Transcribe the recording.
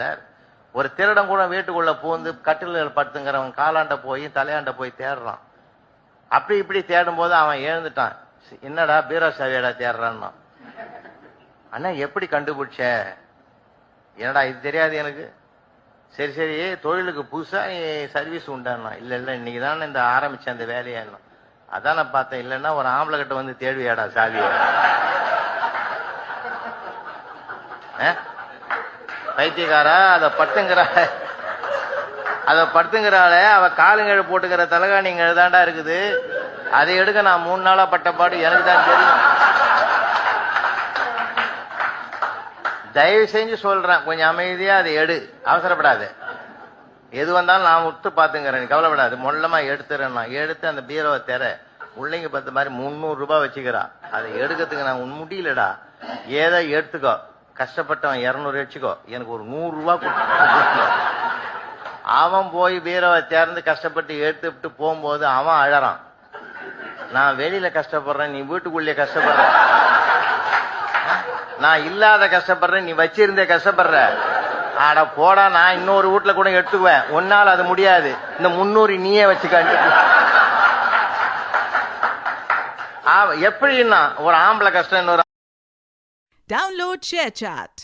Sir. ஒரு திருடன் கூட வீட்டுக்குள்ள பூந்து கட்டில்கள் படுத்துங்கிறவன் காலாண்ட போய் தலையாண்ட போய் தேடுறான். அப்படி இப்படி தேடும் போது அவன் எழுந்துட்டான். என்னடா பீரோ சாவியடா தேடுறான்னா. அண்ணா எப்படி கண்டுபிடிச்ச? என்னடா இது தெரியாது எனக்கு. சரி சரி தொழிலுக்கு புதுசா நீ சர்வீஸ் உண்டானா? இல்ல இல்ல இன்னைக்கு தானே இந்த ஆரம்பிச்ச அந்த வேலையா. அதான் நான் பார்த்தேன். இல்லைன்னா ஒரு ஆம்பளை கிட்ட வந்து தேடுவியாடா சாவிய? பைத்தியக்காரா அதை படுத்துங்கிறாள அவ காலுங்கழு போட்டுக்கிற தலகாணிங்க தாண்டா இருக்குது. அதை எடுக்க நான் 3 நாளா பட்டப்பாடு எனக்கு தான் தெரியும். தயவு செஞ்சு சொல்றேன், கொஞ்சம் அமைதியா அதை எடு, அவசரப்படாது. எது வந்தாலும் நான் விட்டு பாத்துங்கிறேன், கவலைப்படாது. மொல்லமா எடுத்துறேன். எடுத்து அந்த பீரோவை தெர உள்ளைங்க பார்த்த மாதிரி 300 ரூபாய் வச்சுக்கிறா. அதை எடுக்கிறதுக்கு நான் முடியலடா. ஏதோ எடுத்துக்கோ, கஷ்டப்பட்டவன் 200 வச்சுக்கோ, எனக்கு ஒரு 100 ரூபாய் கொடுத்து. அவன் போய் பீரோவை திறந்து கஷ்டப்பட்டு எடுத்துட்டு போகும்போது அவன் அழறான். நான் வெளியில கஷ்டப்படுறேன், நீ வீட்டுக்குள்ளே கஷ்டப்படுற. நான் இல்லாத கஷ்டப்படுறேன், நீ வச்சிருந்தே கஷ்டப்படுற. ஆட போடா, நான் இன்னொரு வீட்டுல கூட எடுத்துக்குவேன், ஒன்னால அது முடியாது. இந்த 300 நீயே வச்சுக்காண்டு. எப்படின்னா ஒரு ஆம்பளை கஷ்டம் இன்னொரு. Download ShareChat.